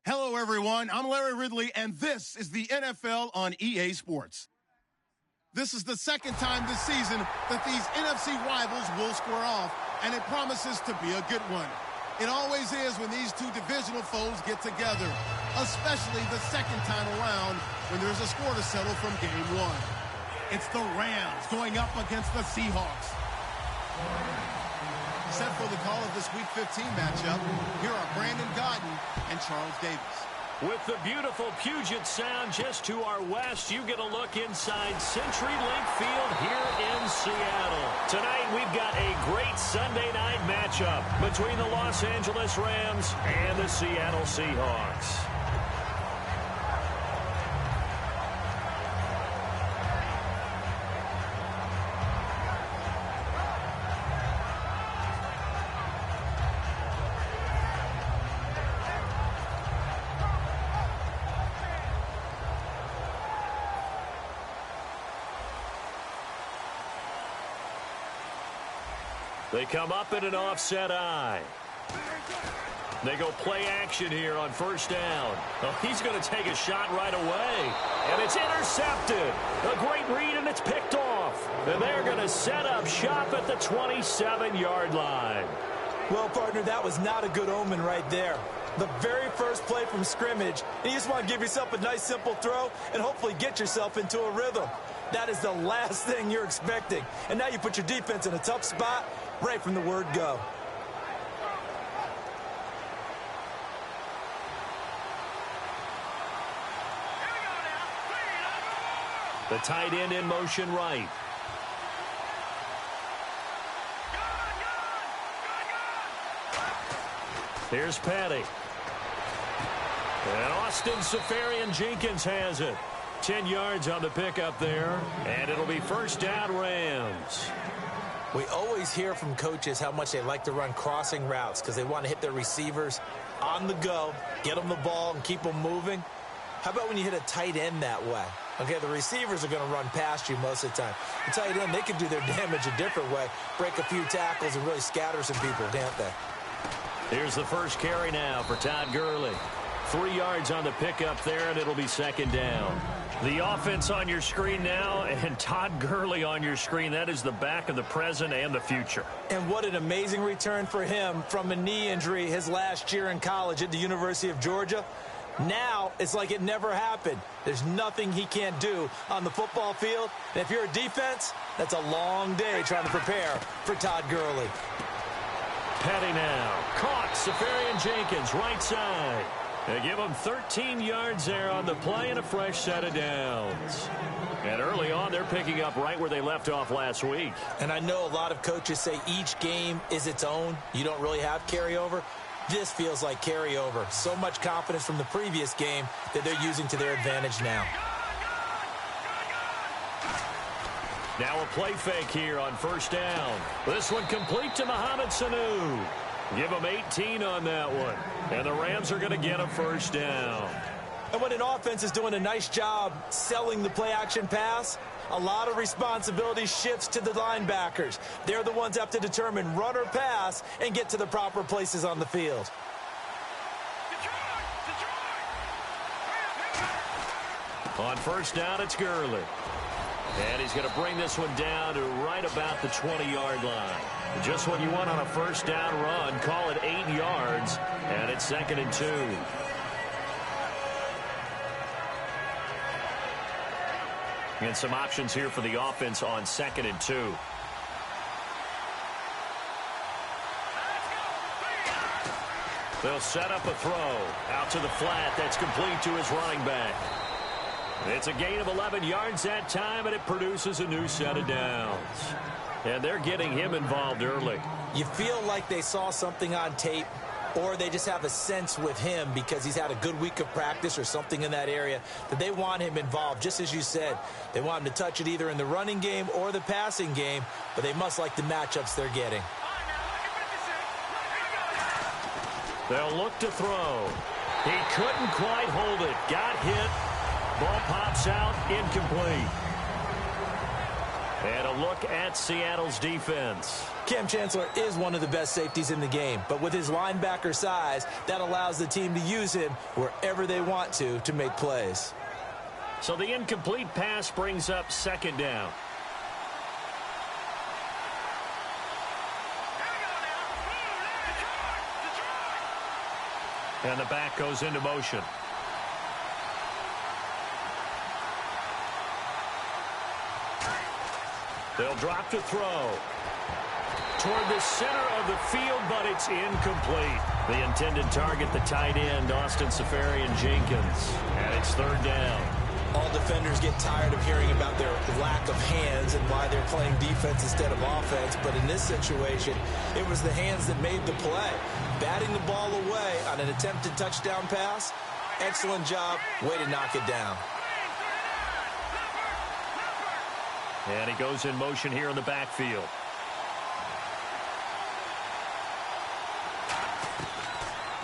Hello, everyone. I'm Larry Ridley, and this is the NFL on EA Sports. This is the second time this season that these NFC rivals will square off, and it promises to be a good one. It always is when these two divisional foes get together, especially the second time around when there's a score to settle from game one. It's the Rams going up against the Seahawks. Set for the call of this Week 15 matchup, here are Brandon Godden and Charles Davis. With the beautiful Puget Sound just to our west, you get a look inside CenturyLink Field here in Seattle. Tonight, we've got a great Sunday night matchup between the Los Angeles Rams and the Seattle Seahawks. They come up in an offset eye. They go play action here on first down. Oh, he's going to take a shot right away. And it's intercepted. A great read, and it's picked off. And they're going to set up shop at the 27-yard line. Well, partner, that was not a good omen right there. The very first play from scrimmage, and you just want to give yourself a nice, simple throw and hopefully get yourself into a rhythm. That is the last thing you're expecting. And now you put your defense in a tough spot right from the word go. The tight end in motion right. Here's Patty. And Austin Seferian-Jenkins has it. 10 yards on the pickup there, and it'll be first down Rams. We always hear from coaches how much they like to run crossing routes because they want to hit their receivers on the go, get them the ball, and keep them moving. How about when you hit a tight end that way? Okay, the receivers are going to run past you most of the time. The tight end, they can do their damage a different way, break a few tackles and really scatter some people, can't they? Here's the first carry now for Todd Gurley. 3 yards on the pickup there, and it'll be second down. The offense on your screen now, and Todd Gurley on your screen. That is the back of the present and the future. And what an amazing return for him from a knee injury his last year in college at the University of Georgia. Now, it's like it never happened. There's nothing he can't do on the football field. And if you're a defense, that's a long day trying to prepare for Todd Gurley. Petty now. Caught. Seferian-Jenkins, right side. They give him 13 yards there on the play and a fresh set of downs. And early on, they're picking up right where they left off last week. And I know a lot of coaches say each game is its own. You don't really have carryover. This feels like carryover. So much confidence from the previous game that they're using to their advantage now. Now a play fake here on first down. This one complete to Mohamed Sanu. Give him 18 on that one. And the Rams are going to get a first down. And when an offense is doing a nice job selling the play-action pass, a lot of responsibility shifts to the linebackers. They're the ones that have to determine run or pass and get to the proper places on the field. On first down, it's Gurley. And he's going to bring this one down to right about the 20-yard line. Just what you want on a first down run. Call it 8 yards, and it's 2nd and 2. And some options here for the offense on 2nd and 2. They'll set up a throw out to the flat. That's complete to his running back. It's a gain of 11 yards that time, and it produces a new set of downs. And they're getting him involved early. You feel like they saw something on tape, or they just have a sense with him because he's had a good week of practice or something in that area that they want him involved. Just as you said, they want him to touch it either in the running game or the passing game, but they must like the matchups they're getting. They'll look to throw. He couldn't quite hold it. Got hit. Ball pops out, incomplete. And a look at Seattle's defense. Cam Chancellor is one of the best safeties in the game, but with his linebacker size, that allows the team to use him wherever they want to make plays. So the incomplete pass brings up second down. And the back goes into motion. They'll drop to throw. Toward the center of the field, but it's incomplete. The intended target, the tight end, Austin Safarian-Jenkins. And it's third down. All defenders get tired of hearing about their lack of hands and why they're playing defense instead of offense. But in this situation, it was the hands that made the play. Batting the ball away on an attempted touchdown pass. Excellent job. Way to knock it down. And he goes in motion here in the backfield.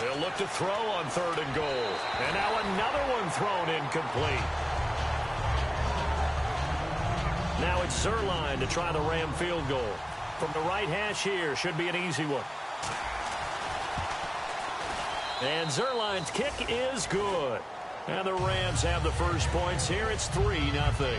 They'll look to throw on third and goal. And now another one thrown incomplete. Now it's Zerline to try the Ram field goal. From the right hash here, should be an easy one. And Zerline's kick is good. And the Rams have the first points here. It's 3-0.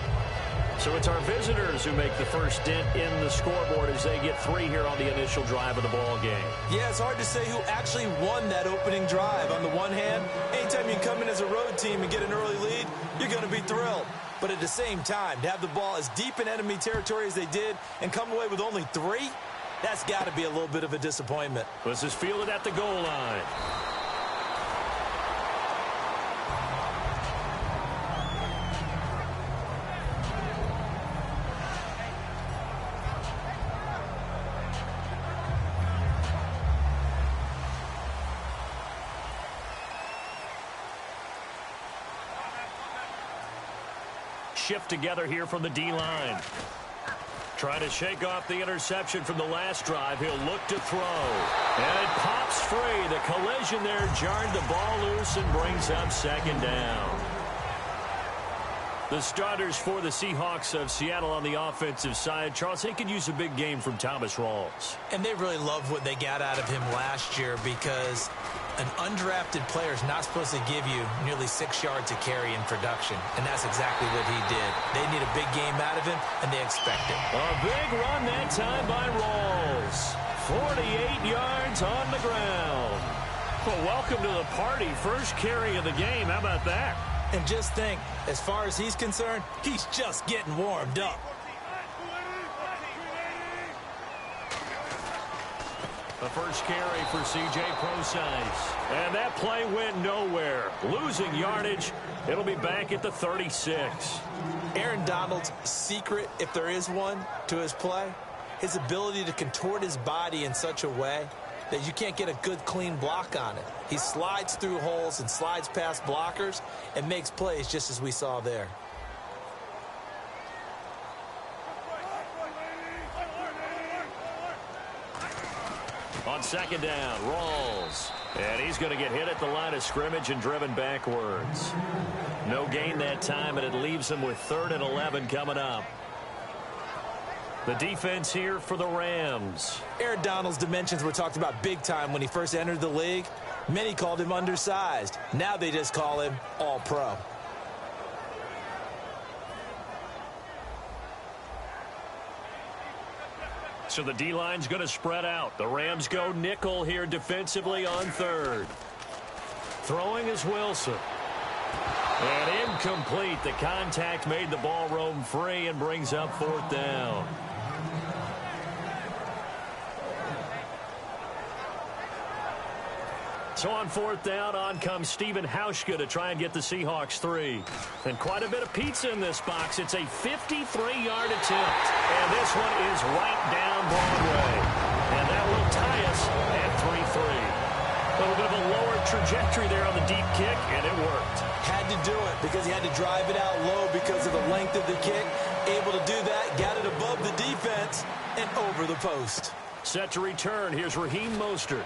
So it's our visitors who make the first dent in the scoreboard as they get 3 here on the initial drive of the ball game. Yeah, it's hard to say who actually won that opening drive. On the one hand, anytime you come in as a road team and get an early lead, you're going to be thrilled. But at the same time, to have the ball as deep in enemy territory as they did and come away with only 3, that's got to be a little bit of a disappointment. This is fielded at the goal line. Shift together here from the D-line. Trying to shake off the interception from the last drive. He'll look to throw. And it pops free. The collision there jarred the ball loose and brings up second down. The starters for the Seahawks of Seattle on the offensive side. Charles, they could use a big game from Thomas Rawls. And they really love what they got out of him last year because an undrafted player is not supposed to give you nearly 6 yards a carry in production. And that's exactly what he did. They need a big game out of him, and they expect it. A big run that time by Rawls. 48 yards on the ground. Well, welcome to the party. First carry of the game. How about that? And just think, as far as he's concerned, he's just getting warmed up. The first carry for C.J. Prosise. And that play went nowhere. Losing yardage. It'll be back at the 36. Aaron Donald's secret, if there is one, to his play, his ability to contort his body in such a way that you can't get a good, clean block on it. He slides through holes and slides past blockers and makes plays just as we saw there. On second down, Rawls. And he's going to get hit at the line of scrimmage and driven backwards. No gain that time, and it leaves him with 3rd and 11 coming up. The defense here for the Rams. Aaron Donald's dimensions were talked about big time when he first entered the league. Many called him undersized. Now they just call him all-pro. So the D-line's going to spread out. The Rams go nickel here defensively on 3rd. Throwing is Wilson. And incomplete. The contact made the ball roam free and brings up 4th down. So on 4th down, on comes Stephen Hauschka to try and get the Seahawks 3. And quite a bit of pizza in this box. It's a 53-yard attempt. And this one is right down Broadway. And that will tie us at 3-3. A little bit of a lower trajectory there on the deep kick, and it worked. Had to do it because he had to drive it out low because of the length of the kick. Able to do that, got it above the defense and over the post. Set to return. Here's Raheem Mostert.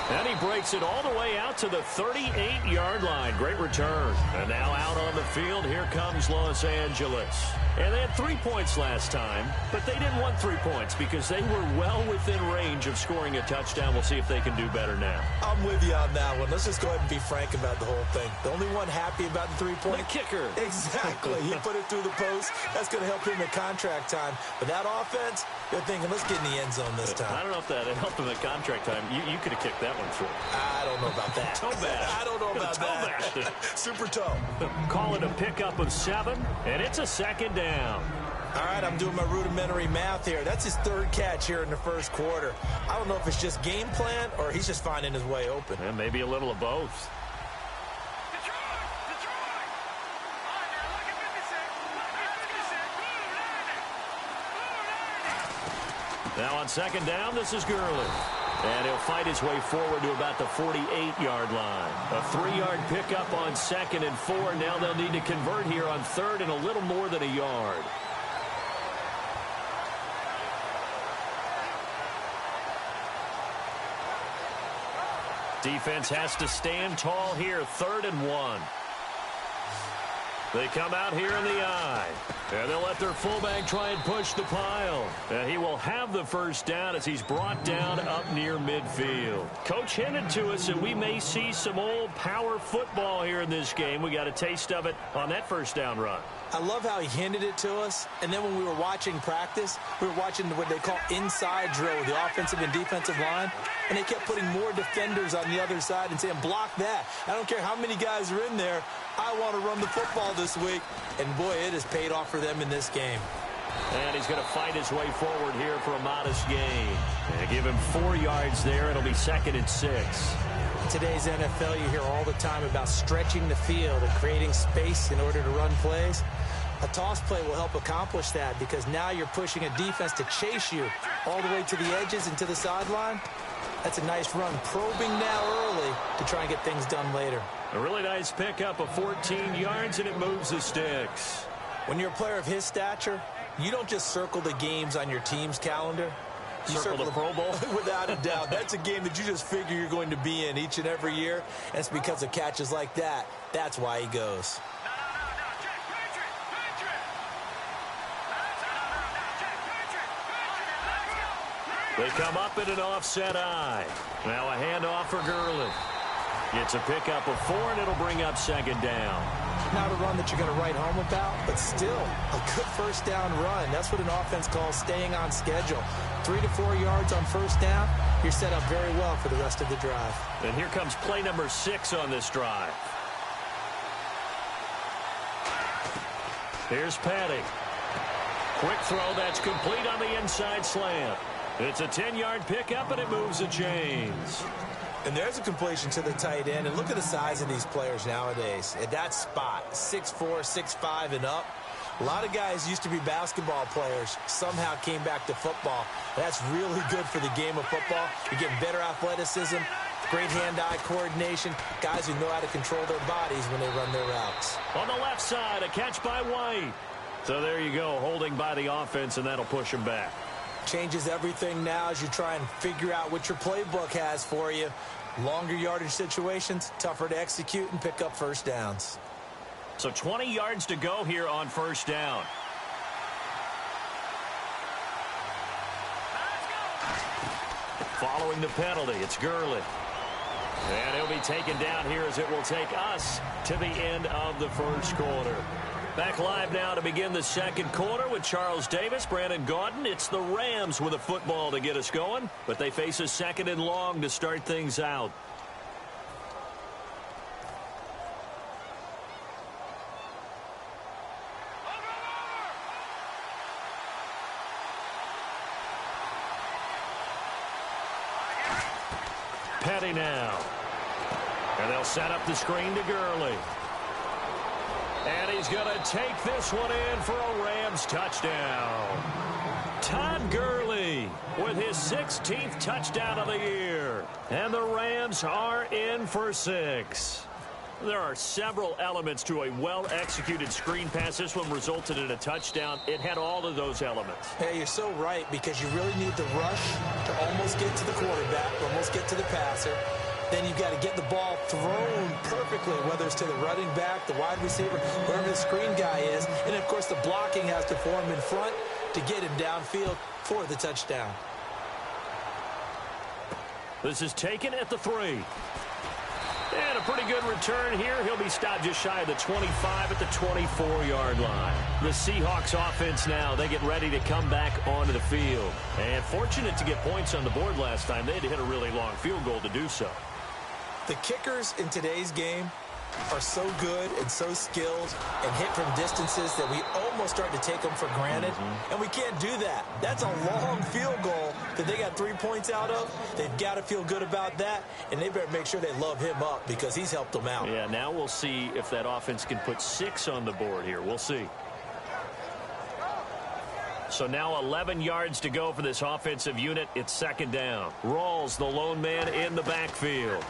And he breaks it all the way out to the 38-yard line. Great return. And now out on the field, here comes Los Angeles. And they had 3 points last time, but they didn't want 3 points because they were well within range of scoring a touchdown. We'll see if they can do better now. I'm with you on that one. Let's just go ahead and be frank about the whole thing. The only one happy about the 3-point. The kicker. Exactly. He put it through the post. That's going to help him at contract time. But that offense, they're thinking, let's get in the end zone this time. I don't know if that helped him at contract time. You could have kicked that one through. I don't know about that. Toe bad. I don't know about that. Super toe. Call it a pickup of 7, and it's a second down. All right, I'm doing my rudimentary math here. That's his 3rd catch here in the first quarter. I don't know if it's just game plan or he's just finding his way open. And maybe a little of both. Now on second down, this is Gurley. And he'll fight his way forward to about the 48-yard line. A 3-yard pickup on 2nd and 4. Now they'll need to convert here on 3rd and a little more than a yard. Defense has to stand tall here, 3rd and 1. They come out here in the eye. And they'll let their fullback try and push the pile. And he will have the first down as he's brought down up near midfield. Coach hinted to us that we may see some old power football here in this game. We got a taste of it on that first down run. I love how he hinted it to us. And then when we were watching practice, we were watching what they call inside drill with the offensive and defensive line. And they kept putting more defenders on the other side and saying, block that. I don't care how many guys are in there. I want to run the football this week. And, boy, it has paid off for them in this game. And he's going to fight his way forward here for a modest gain. And give him 4 yards there. It'll be 2nd and 6. In today's NFL, you hear all the time about stretching the field and creating space in order to run plays. A toss play will help accomplish that because now you're pushing a defense to chase you all the way to the edges and to the sideline. That's a nice run, probing now early to try and get things done later. A really nice pickup of 14 yards, and it moves the sticks. When you're a player of his stature, you don't just circle the games on your team's calendar. You circle the Pro Bowl? Without a doubt. That's a game that you just figure you're going to be in each and every year. And it's because of catches like that. That's why he goes. They come up in an offset eye. Now a handoff for Gurley. It's a pickup of 4, and it'll bring up 2nd down. Not a run that you're going to write home about, but still a good first down run. That's what an offense calls staying on schedule. 3 to 4 yards on first down, you're set up very well for the rest of the drive. And here comes play number 6 on this drive. Here's Patty. Quick throw that's complete on the inside slant. It's a 10-yard pickup, and it moves the chains. And there's a completion to the tight end. And look at the size of these players nowadays. At that spot, 6'4", 6'5", and up. A lot of guys used to be basketball players, somehow came back to football. That's really good for the game of football. You're getting better athleticism, great hand-eye coordination, guys who know how to control their bodies when they run their routes. On the left side, a catch by White. So there you go, holding by the offense, and that'll push him back. Changes everything now as you try and figure out what your playbook has for you. Longer yardage situations, tougher to execute and pick up first downs. So 20 yards to go here on first down. Following the penalty, it's Gurley. And he'll be taken down here as it will take us to the end of the first quarter. Back live now to begin the second quarter with Charles Davis, Brandon Gaudin. It's the Rams with a football to get us going, but they face a 2nd and long to start things out. Petty now. And they'll set up the screen to Gurley. And he's going to take this one in for a Rams touchdown. Todd Gurley with his 16th touchdown of the year. And the Rams are in for 6. There are several elements to a well-executed screen pass. This one resulted in a touchdown. It had all of those elements. Hey, you're so right because you really need the rush to almost get to the quarterback, almost get to the passer. then you've got to get the ball thrown perfectly, whether it's to the running back, the wide receiver, whoever the screen guy is. And, of course, the blocking has to form in front to get him downfield for the touchdown. This is taken at the 3. And a pretty good return here. He'll be stopped just shy of the 25 at the 24-yard line. The Seahawks offense now, they get ready to come back onto the field. And fortunate to get points on the board last time. They had to hit a really long field goal to do so. The kickers in today's game are so good and so skilled and hit from distances that we almost start to take them for granted. And we can't do that. That's a long field goal that they got 3 points out of. They've got to feel good about that, and they better make sure they love him up because he's helped them out. Yeah, now we'll see if that offense can put 6 on the board here. We'll see. So now 11 yards to go for this offensive unit. It's second down. Rawls, the lone man in the backfield.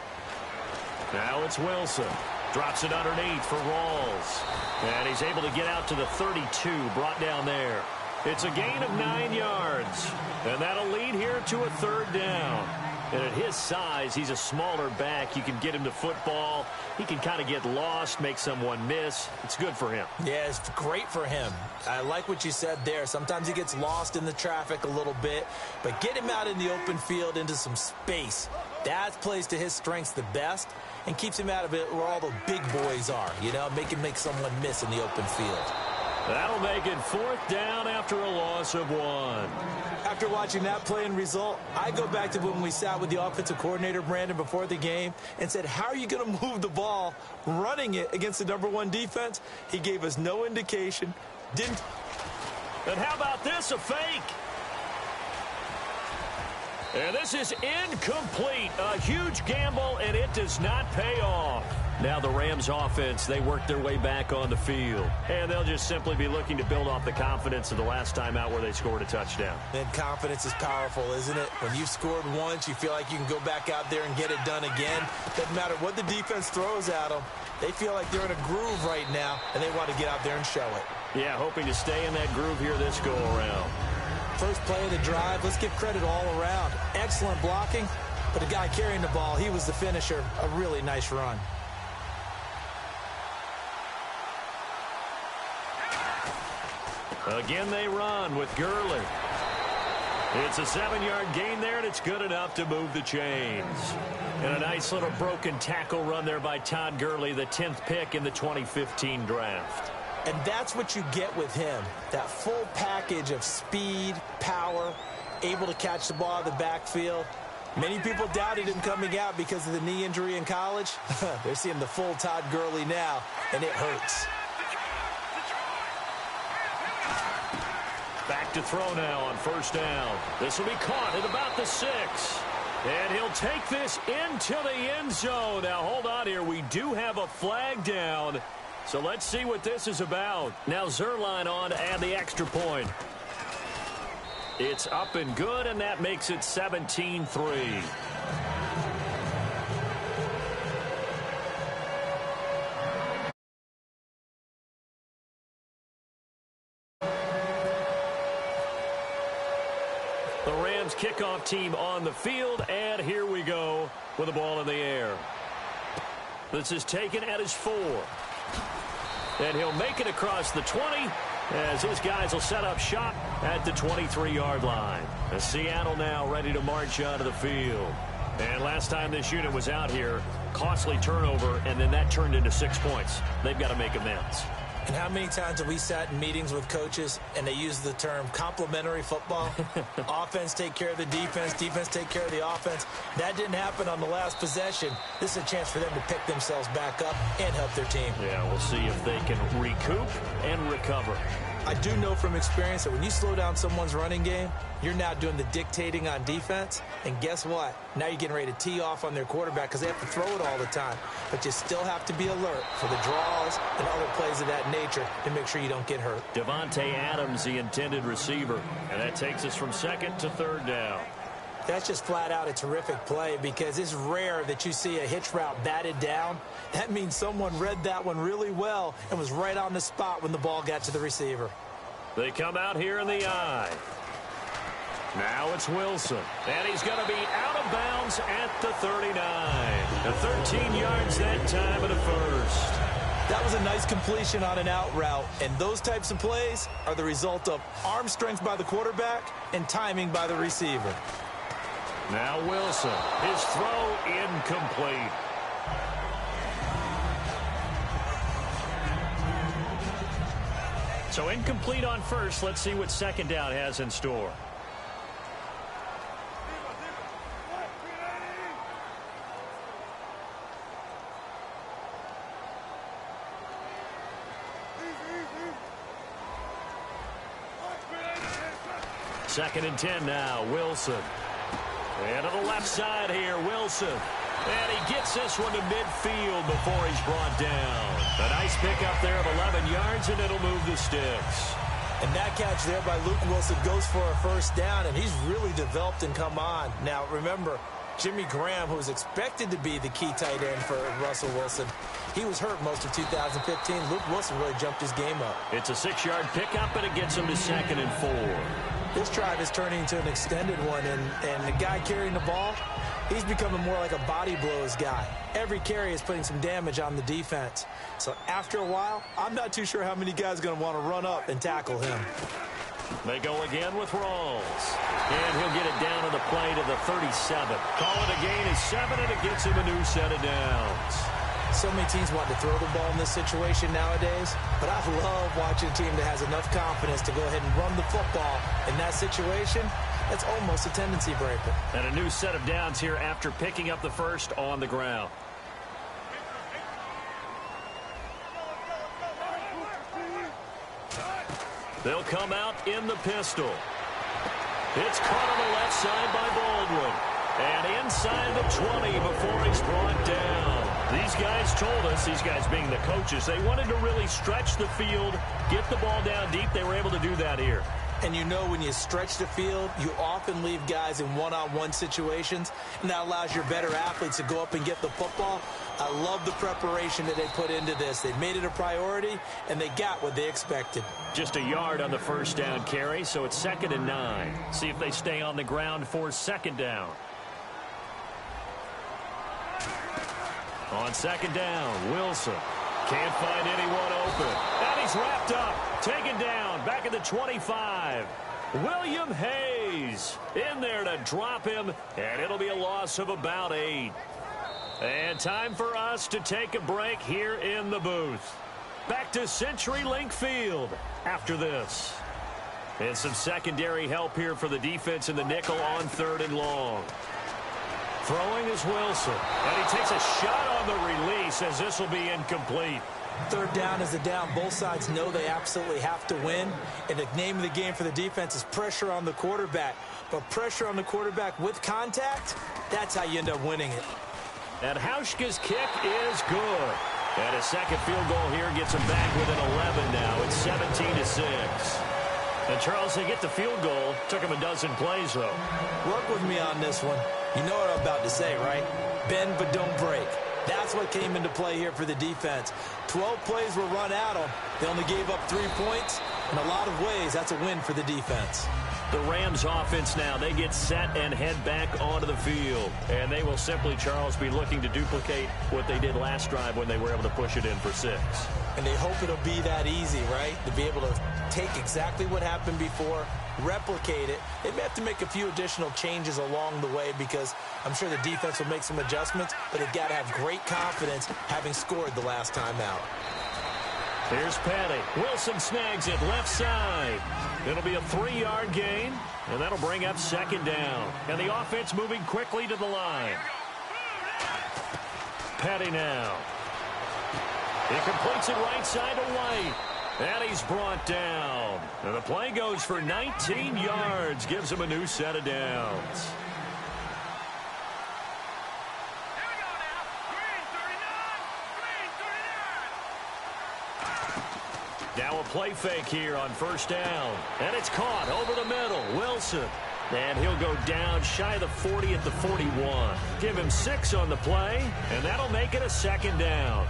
Now it's Wilson. Drops it underneath for Rawls. And he's able to get out to the 32, brought down there. It's a gain of 9 yards. And that'll lead here to a third down. And at his size, he's a smaller back. You can get him to football. He can kind of get lost, make someone miss. It's good for him. Yeah, it's great for him. I like what you said there. Sometimes he gets lost in the traffic a little bit. But get him out in the open field into some space. That plays to his strengths the best and keeps him out of it where all the big boys are. You know, make someone miss in the open field. That'll make it fourth down after a loss of 1. After watching that play and result, I go back to when we sat with the offensive coordinator, Brandon, before the game and said, how are you going to move the ball running it against the #1 defense? He gave us no indication. Didn't. And how about this, a fake? And this is incomplete. A huge gamble, and it does not pay off. Now the Rams offense, they work their way back on the field. And they'll just simply be looking to build off the confidence of the last time out where they scored a touchdown. And confidence is powerful, isn't it? When you've scored once, you feel like you can go back out there and get it done again. Doesn't matter what the defense throws at them. They feel like they're in a groove right now, and they want to get out there and show it. Yeah, hoping to stay in that groove here this go-around. First play of the drive, let's give credit all around. Excellent blocking, but the guy carrying the ball, he was the finisher. A really nice run. Again, they run with Gurley. It's a 7-yard gain there, and it's good enough to move the chains. And a nice little broken tackle run there by Todd Gurley, the 10th pick in the 2015 draft. And that's what you get with him, that full package of speed, power, able to catch the ball out of the backfield. Many people doubted him coming out because of the knee injury in college. They're seeing the full Todd Gurley now, and it hurts. Back to throw now on first down. This will be caught at about the 6. And he'll take this into the end zone. Now, hold on here. We do have a flag down. So let's see what this is about. Now Zerline on to add the extra point. It's up and good, and that makes it 17-3. The Rams kickoff team on the field, and here we go with the ball in the air. This is taken at his 4. And he'll make it across the 20 as his guys will set up shop at the 23-yard line. As Seattle now ready to march onto the field. And last time this unit was out here, costly turnover, and then that turned into 6 points. They've got to make amends. And how many times have we sat in meetings with coaches and they use the term complementary football? Offense take care of the defense, defense take care of the offense. That didn't happen on the last possession. This is a chance for them to pick themselves back up and help their team. Yeah, we'll see if they can recoup and recover. I do know from experience that when you slow down someone's running game, you're now doing the dictating on defense. And guess what? Now you're getting ready to tee off on their quarterback because they have to throw it all the time. But you still have to be alert for the draws and other plays of that nature to make sure you don't get hurt. Devontae Adams, the intended receiver. And that takes us from second to third down. That's just flat out a terrific play because it's rare that you see a hitch route batted down. That means someone read that one really well and was right on the spot when the ball got to the receiver. They come out here in the eye. Now it's Wilson. And he's going to be out of bounds at the 39. And 13 yards that time in the first. That was a nice completion on an out route, and those types of plays are the result of arm strength by the quarterback and timing by the receiver. Now Wilson, his throw incomplete. So incomplete on first. Let's see what second down has in store. Second and 10 now, Wilson. And to the left side here, Wilson. And he gets this one to midfield before he's brought down. A nice pickup there of 11 yards, and it'll move the sticks. And that catch there by Luke Wilson goes for a first down, and he's really developed and come on. Now, remember, Jimmy Graham, who was expected to be the key tight end for Russell Wilson, he was hurt most of 2015. Luke Wilson really jumped his game up. It's a 6-yard pickup, and it gets him to 2nd and 4. This drive is turning into an extended one, and the guy carrying the ball, he's becoming more like a body blows guy. Every carry is putting some damage on the defense. So after a while, I'm not too sure how many guys are going to want to run up and tackle him. They go again with Rawls. And he'll get it down on the play to the 37. Call it a gain of 7, and it gets him a new set of downs. So many teams want to throw the ball in this situation nowadays, but I love watching a team that has enough confidence to go ahead and run the football. In that situation, that's almost a tendency breaker. And a new set of downs here after picking up the first on the ground. They'll come out in the pistol. It's caught on the left side by Baldwin. And inside the 20 before he's brought down. These guys told us, these guys being the coaches, they wanted to really stretch the field, get the ball down deep. They were able to do that here. And you know when you stretch the field, you often leave guys in one-on-one situations, and that allows your better athletes to go up and get the football. I love the preparation that they put into this. They made it a priority, and they got what they expected. Just a yard on the first down carry, so it's 2nd and 9. See if they stay on the ground for 2nd down. On 2nd down, Wilson can't find anyone open. And he's wrapped up, taken down, back at the 25. William Hayes in there to drop him, and it'll be a loss of about 8. And time for us to take a break here in the booth. Back to CenturyLink Field after this. And some secondary help here for the defense in the nickel on 3rd and long. Throwing is Wilson, and he takes a shot on the release as this will be incomplete. 3rd down is a down. Both sides know they absolutely have to win, and the name of the game for the defense is pressure on the quarterback. But pressure on the quarterback with contact, that's how you end up winning it. And Hauschka's kick is good. And a second field goal here gets him back within 11 now. It's 17-6. And Charles, they get the field goal. Took him a dozen plays, though. Work with me on this one. You know what I'm about to say, right? Bend but don't break. That's what came into play here for the defense. 12 plays were run at them. They only gave up 3 points. In a lot of ways, that's a win for the defense. The Rams offense now, they get set and head back onto the field. And they will simply, Charles, be looking to duplicate what they did last drive when they were able to push it in for 6. And they hope it'll be that easy, right? To be able to take exactly what happened before, replicate it. They may have to make a few additional changes along the way because I'm sure the defense will make some adjustments, but they've got to have great confidence having scored the last time out. Here's Petty. Wilson snags it left side. It'll be a 3-yard gain, and that'll bring up 2nd down. And the offense moving quickly to the line. Petty now. He completes it right side to White. And he's brought down. And the play goes for 19 yards. Gives him a new set of downs. Now a play fake here on 1st down. And it's caught over the middle. Wilson. And he'll go down shy of the 40 at the 41. Give him 6 on the play. And that'll make it a 2nd down.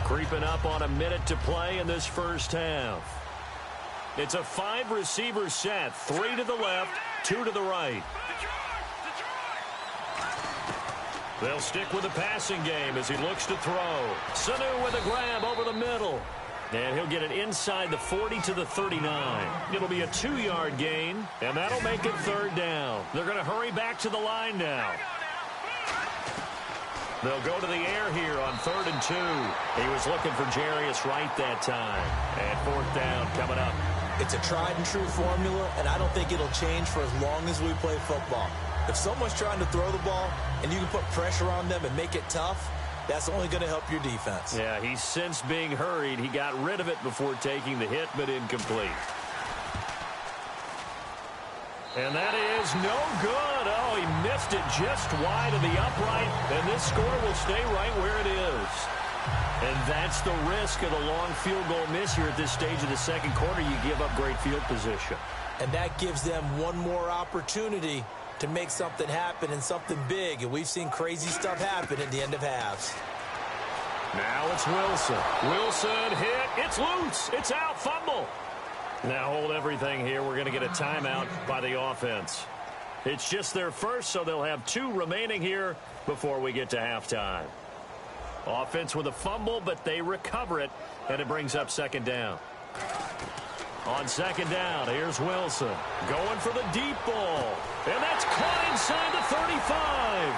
Creeping up on a minute to play in this first half. It's a 5-receiver set. 3 to the left, 2 to the right. They'll stick with the passing game as he looks to throw. Sanu with a grab over the middle. And he'll get it inside the 40 to the 39. It'll be a 2-yard gain, and that'll make it 3rd down. They're going to hurry back to the line now. They'll go to the air here on 3rd and 2. He was looking for Jarius Wright that time. And 4th down coming up. It's a tried-and-true formula, and I don't think it'll change for as long as we play football. If someone's trying to throw the ball and you can put pressure on them and make it tough, that's only going to help your defense. Yeah, he's since being hurried. He got rid of it before taking the hit, but incomplete. And that is no good. Oh, he missed it just wide of the upright, and this score will stay right where it is. And that's the risk of the long field goal miss here at this stage of the second quarter. You give up great field position. And that gives them one more opportunity to make something happen and something big. And we've seen crazy stuff happen at the end of halves. Now it's Wilson. Wilson hit. It's loose. It's out. Fumble. Now hold everything here. We're going to get a timeout by the offense. It's just their first, so they'll have 2 remaining here before we get to halftime. Offense with a fumble, but they recover it, and it brings up 2nd down. On 2nd down, here's Wilson going for the deep ball, and that's caught inside the 35.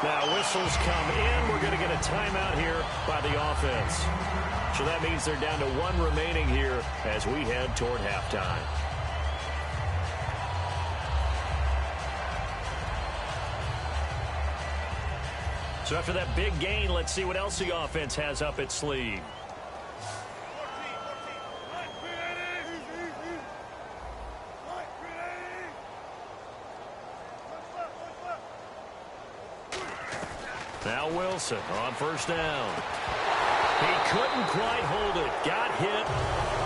Now whistles come in. We're going to get a timeout here by the offense. So that means they're down to 1 remaining here as we head toward halftime. So after that big gain, let's see what else the offense has up its sleeve. Now Wilson on 1st down. He couldn't quite hold it. Got hit.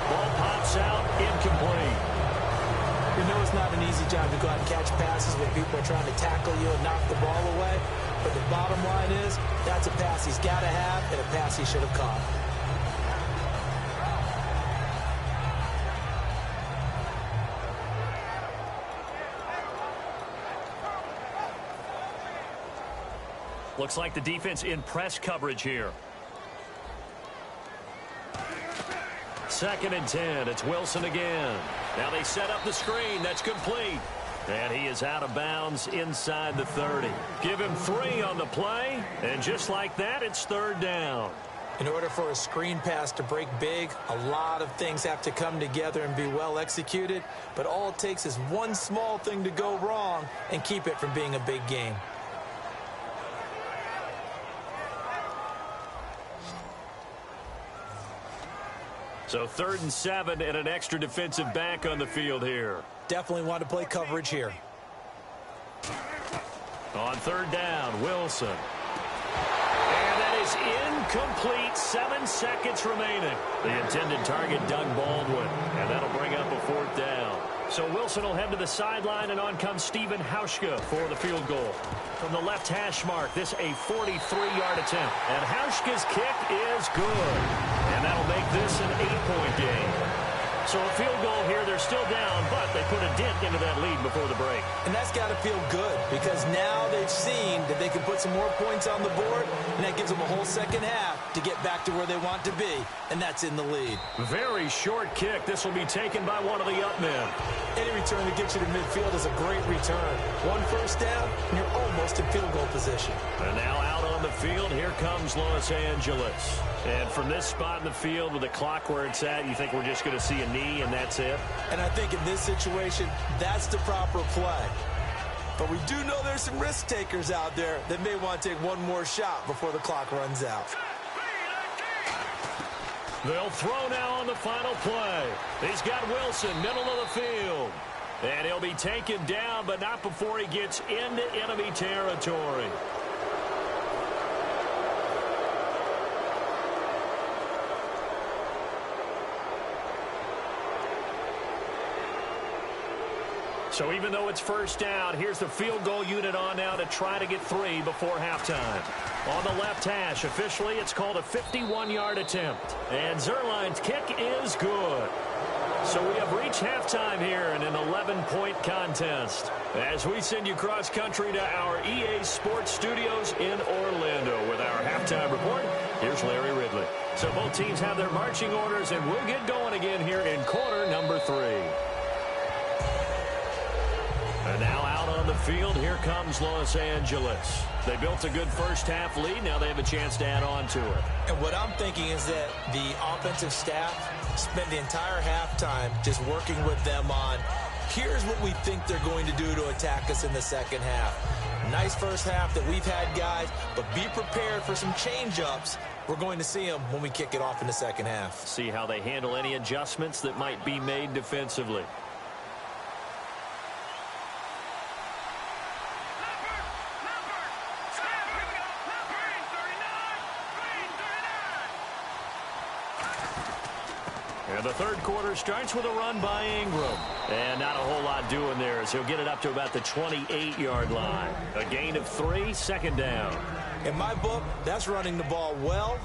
Ball pops out. Incomplete. You know it's not an easy job to go out and catch passes when people are trying to tackle you and knock the ball away. But the bottom line is, that's a pass he's got to have and a pass he should have caught. Looks like the defense in press coverage here. 2nd and 10. It's Wilson again. Now they set up the screen. That's complete. And he is out of bounds inside the 30. Give him 3 on the play. And just like that, it's 3rd down. In order for a screen pass to break big, a lot of things have to come together and be well executed. But all it takes is one small thing to go wrong and keep it from being a big game. So 3rd and 7 and an extra defensive back on the field here. Definitely want to play coverage here. On 3rd down, Wilson. And that is incomplete. 7 seconds remaining. The intended target, Doug Baldwin. And that'll bring up a 4th down. So Wilson will head to the sideline, and on comes Stephen Hauschka for the field goal. From the left hash mark, this a 43-yard attempt. And Hauschka's kick is good. And that'll make this an 8-point game. So a field goal here, they're still down, but they put a dent into that lead before the break. And that's got to feel good because now they've seen that they can put some more points on the board, and that gives them a whole second half to get back to where they want to be, and that's in the lead. Very short kick. This will be taken by one of the up men. Any return that gets you to midfield is a great return. 1 first down, and you're almost in field goal position. And now out on the field, here comes Los Angeles. And from this spot in the field with the clock where it's at, you think we're just going to see a knee and that's it? And I think in this situation, that's the proper play. But we do know there's some risk takers out there that may want to take one more shot before the clock runs out. They'll throw now on the final play. He's got Wilson, middle of the field. And he'll be taken down, but not before he gets into enemy territory. So even though it's first down, here's the field goal unit on now to try to get 3 before halftime. On the left hash, officially it's called a 51-yard attempt. And Zerline's kick is good. So we have reached halftime here in an 11-point contest. As we send you cross-country to our EA Sports Studios in Orlando with our halftime report, here's Larry Ridley. So both teams have their marching orders, and we'll get going again here in quarter number 3. And now out on the field, here comes Los Angeles. They built a good first-half lead. Now they have a chance to add on to it. And what I'm thinking is that the offensive staff spent the entire halftime just working with them on, here's what we think they're going to do to attack us in the second half. Nice first half that we've had, guys, but be prepared for some change-ups. We're going to see them when we kick it off in the second half. See how they handle any adjustments that might be made defensively. And the third quarter starts with a run by Ingram. And not a whole lot doing there as he'll get it up to about the 28-yard line. A gain of 3, second down. In my book, that's running the ball well,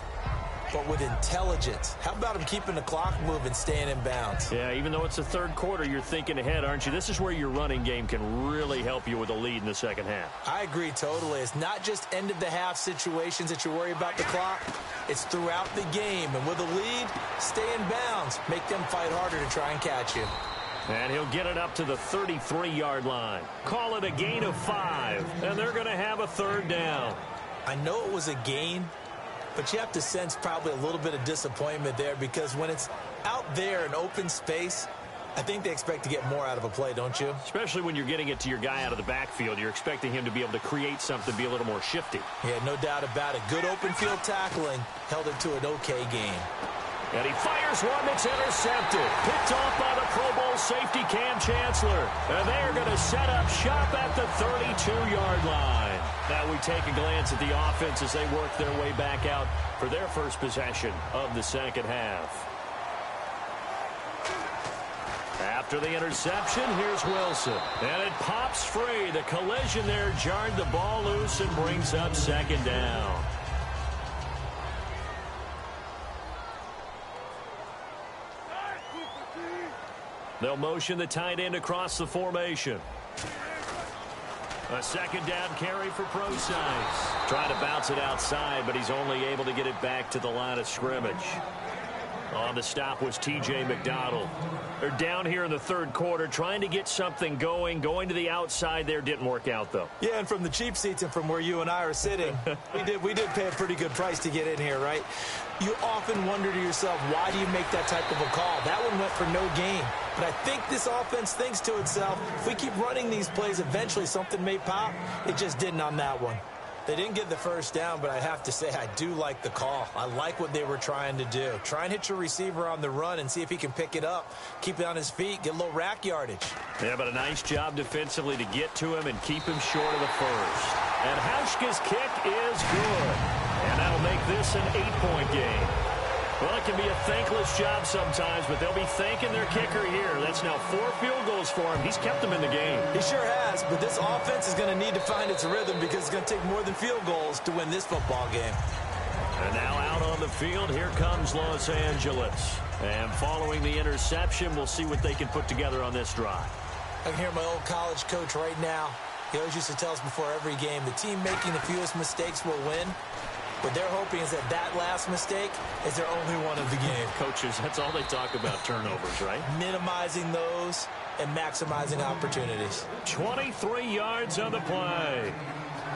but with intelligence. How about him keeping the clock moving, staying in bounds? Yeah, even though it's the third quarter, you're thinking ahead, aren't you? This is where your running game can really help you with a lead in the second half. I agree totally. It's not just end-of-the-half situations that you worry about the clock. It's throughout the game. And with a lead, stay in bounds. Make them fight harder to try and catch you. And he'll get it up to the 33-yard line. Call it a gain of 5. And they're going to have a third down. I know it was a gain, but you have to sense probably a little bit of disappointment there because when it's out there in open space, I think they expect to get more out of a play, don't you? Especially when you're getting it to your guy out of the backfield. You're expecting him to be able to create something, be a little more shifty. Yeah, no doubt about it. Good open field tackling held it to an okay game. And he fires one that's intercepted. Picked off by the Pro Bowl safety Cam Chancellor. And they're going to set up shop at the 32-yard line. Now we take a glance at the offense as they work their way back out for their first possession of the second half. After the interception, here's Wilson. And it pops free. The collision there jarred the ball loose and brings up second down. They'll motion the tight end across the formation. A second down carry for Procise. Trying to bounce it outside, but he's only able to get it back to the line of scrimmage. On the stop was T.J. McDonald. They're down here in the third quarter trying to get something going. Going to the outside there didn't work out, though. Yeah, and from the cheap seats and from where you and I are sitting, we did pay a pretty good price to get in here, right? You often wonder to yourself, why do you make that type of a call? That one went for no gain. But I think this offense thinks to itself, if we keep running these plays, eventually something may pop. It just didn't on that one. They didn't get the first down, but I have to say I do like the call. I like what they were trying to do. Try and hit your receiver on the run and see if he can pick it up. Keep it on his feet, get a little rack yardage. Yeah, but a nice job defensively to get to him and keep him short of the first. And Hauschka's kick is good. And that'll make this an 8-point game. Well, it can be a thankless job sometimes, but they'll be thanking their kicker here. That's now 4 field goals for him. He's kept them in the game. He sure has, but this offense is going to need to find its rhythm because it's going to take more than field goals to win this football game. And now out on the field, here comes Los Angeles. And following the interception, we'll see what they can put together on this drive. I can hear my old college coach right now. He always used to tell us before every game, the team making the fewest mistakes will win. What they're hoping is that last mistake is their only one of the game. Coaches, that's all they talk about, turnovers, right? Minimizing those and maximizing opportunities. 23 yards on the play.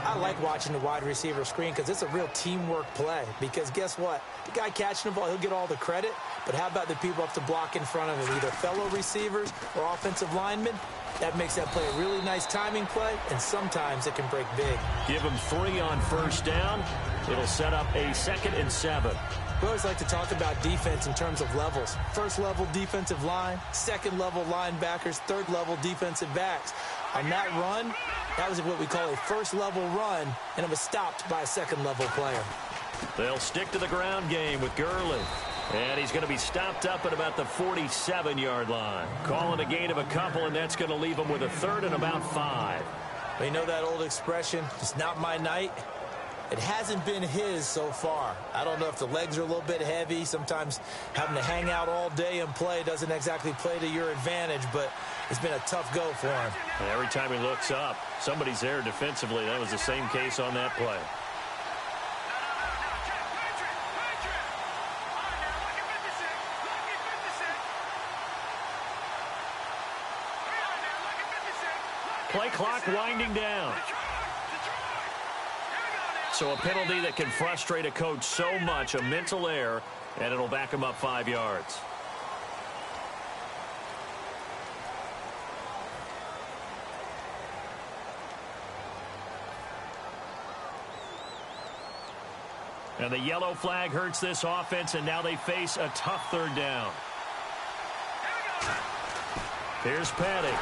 I like watching the wide receiver screen because it's a real teamwork play. Because guess what? The guy catching the ball, he'll get all the credit. But how about the people up to block in front of him, either fellow receivers or offensive linemen? That makes that play a really nice timing play, and sometimes it can break big. Give him 3 on first down. It'll set up a 2nd and 7. We always like to talk about defense in terms of levels. First level defensive line, second level linebackers, third level defensive backs. On that run, that was what we call a first level run, and it was stopped by a second level player. They'll stick to the ground game with Gurley. And he's going to be stopped up at about the 47-yard line. Calling a gain of a couple, and that's going to leave him with a 3rd and about 5. Well, you know that old expression, it's not my night. It hasn't been his so far. I don't know if the legs are a little bit heavy. Sometimes having to hang out all day and play doesn't exactly play to your advantage, but it's been a tough go for him. And every time he looks up, somebody's there defensively. That was the same case on that play. Play clock winding down. So a penalty that can frustrate a coach so much, a mental error, and it'll back him up 5 yards. And the yellow flag hurts this offense, and now they face a tough third down. Here's Petty.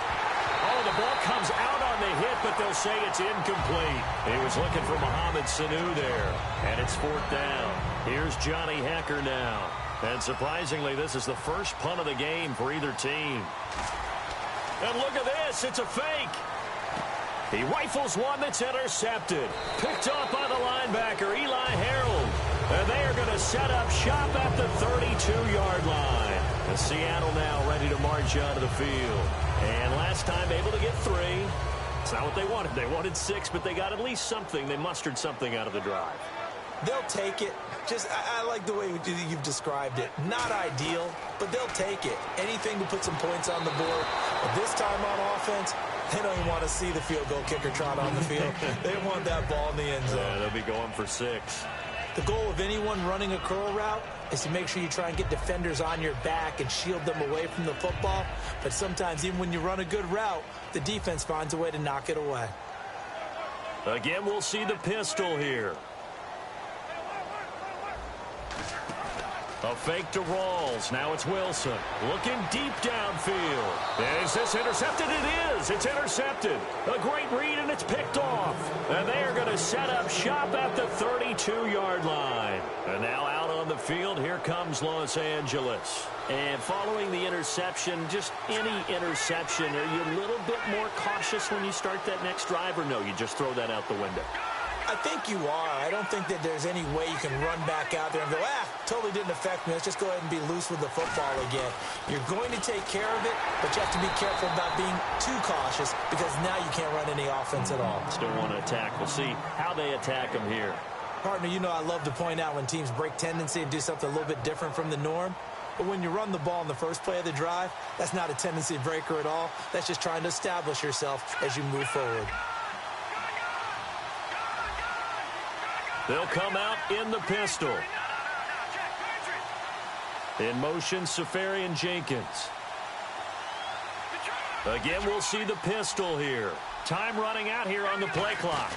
Oh, the ball comes out on the hit, but they'll say it's incomplete. He was looking for Mohamed Sanu there, and it's fourth down. Here's Johnny Hecker now. And surprisingly, this is the first punt of the game for either team. And look at this. It's a fake. He rifles one that's intercepted. Picked off by the linebacker, Eli Harold. And they are going to set up shop at the 32-yard line. And Seattle now ready to march onto the field. And last time able to get 3. It's not what they wanted. They wanted 6, but they got at least something. They mustered something out of the drive. They'll take it. I like the way you've described it. Not ideal, but they'll take it. Anything to put some points on the board. But this time on offense, they don't even want to see the field goal kicker trot on the field. They want that ball in the end zone. Yeah, they'll be going for 6. The goal of anyone running a curl route is to make sure you try and get defenders on your back and shield them away from the football. But sometimes even when you run a good route, the defense finds a way to knock it away. Again, we'll see the pistol here. A fake to Rawls. Now it's Wilson. Looking deep downfield. Is this intercepted? It is. It's intercepted. A great read, and it's picked off. And they are going to set up shop at the 32-yard line. And now out on the field, here comes Los Angeles. And following the interception, just any interception, are you a little bit more cautious when you start that next drive, or no, you just throw that out the window? I think you are. I don't think that there's any way you can run back out there and go, totally didn't affect me. Let's just go ahead and be loose with the football again. You're going to take care of it, but you have to be careful about being too cautious because now you can't run any offense at all. Still want to attack. We'll see how they attack them here. Partner, you know I love to point out when teams break tendency and do something a little bit different from the norm. But when you run the ball in the first play of the drive, that's not a tendency breaker at all. That's just trying to establish yourself as you move forward. They'll come out in the pistol. In motion, Safarian Jenkins. Again, we'll see the pistol here. Time running out here on the play clock.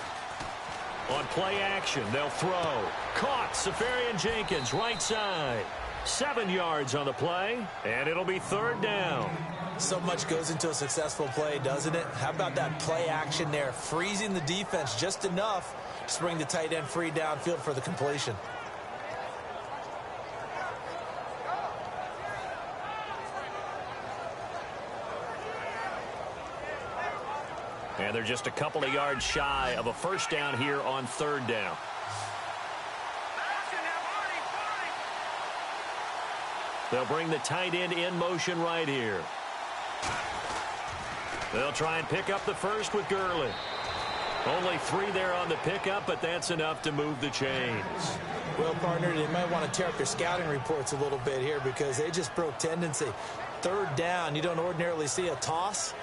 On play action, they'll throw. Caught, Safarian Jenkins, right side. 7 yards on the play, and it'll be third down. So much goes into a successful play, doesn't it? How about that play action there? Freezing the defense just enough to bring the tight end free downfield for the completion. And they're just a couple of yards shy of a first down here on third down. They'll bring the tight end in motion right here. They'll try and pick up the first with Gurley. Only 3 there on the pickup, but that's enough to move the chains. Well, partner, they might want to tear up their scouting reports a little bit here because they just broke tendency. Third down, you don't ordinarily see a toss.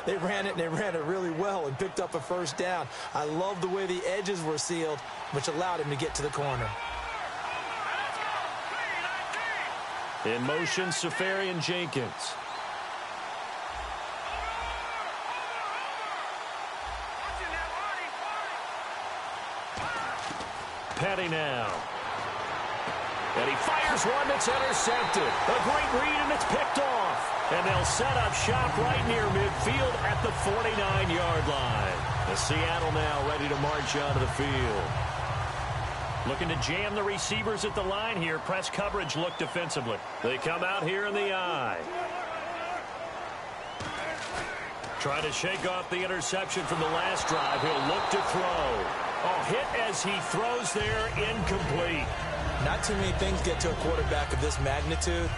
They ran it, and they ran it really well and picked up a first down. I love the way the edges were sealed, which allowed him to get to the corner. In motion, Safarian Jenkins. Petty now. And he fires one that's intercepted. A great read, and it's picked off. And they'll set up shop right near midfield at the 49-yard line. The Seattle now ready to march onto the field. Looking to jam the receivers at the line here. Press coverage look defensively. They come out here in the eye. Try to shake off the interception from the last drive. He'll look to throw. Oh, hit as he throws there, incomplete. Not too many things get to a quarterback of this magnitude,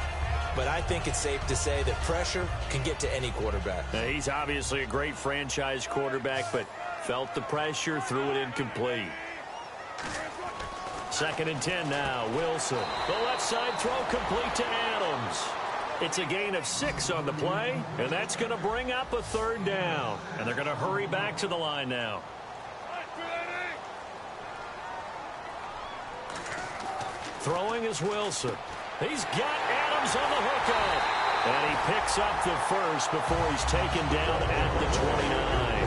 but I think it's safe to say that pressure can get to any quarterback. Now, he's obviously a great franchise quarterback, but felt the pressure, threw it incomplete. 2nd and 10 now. Wilson. The left side throw complete to Adams. It's a gain of 6 on the play, and that's going to bring up a 3rd down. And they're going to hurry back to the line now. Throwing is Wilson. He's got Adams on the hookup. And he picks up the first before he's taken down at the 29.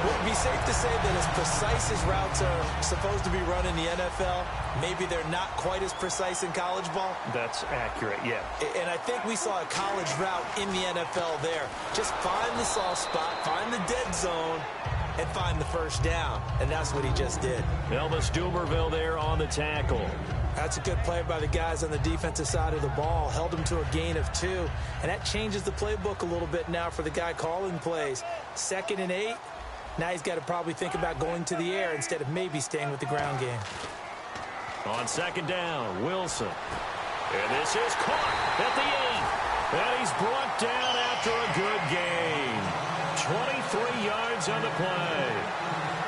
Would it be safe to say that as precise as routes are supposed to be run in the NFL, maybe they're not quite as precise in college ball? That's accurate, yeah. And I think we saw a college route in the NFL there. Just find the soft spot, find the dead zone, and find the first down. And that's what he just did. Elvis Dumerville there on the tackle. That's a good play by the guys on the defensive side of the ball. Held him to a gain of 2. And that changes the playbook a little bit now for the guy calling plays. 2nd and 8. Now he's got to probably think about going to the air instead of maybe staying with the ground game. On 2nd down, Wilson. And this is caught at the 8. And he's brought down after a good gain. 23 yards on the play.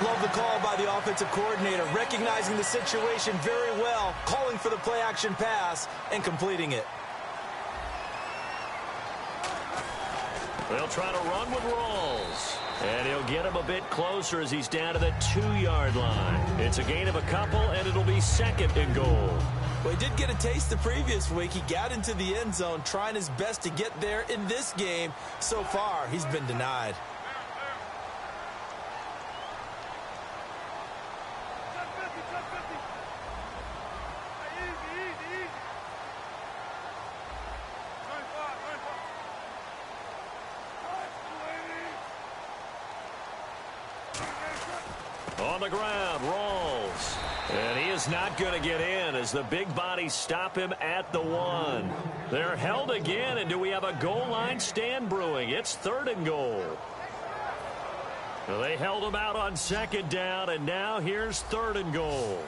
Love the call by the offensive coordinator, recognizing the situation very well, calling for the play-action pass, and completing it. They'll try to run with Rawls. And he'll get him a bit closer as he's down to the 2-yard line. It's a gain of a couple, and it'll be 2nd and goal. Well, he did get a taste the previous week. He got into the end zone, trying his best to get there in this game. So far, he's been denied. On the ground, Rawls. And he is not going to get in as the big bodies stop him at the 1. They're held again, and do we have a goal line stand brewing? It's 3rd and goal. They held him out on 2nd down, and now here's 3rd and goal.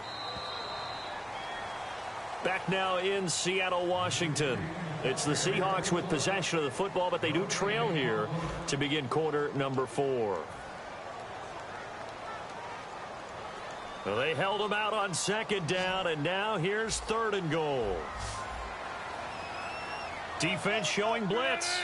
Back now in Seattle, Washington. It's the Seahawks with possession of the football, but they do trail here to begin quarter number 4. Well, they held him out on 2nd down, and now here's 3rd and goal. Defense showing blitz.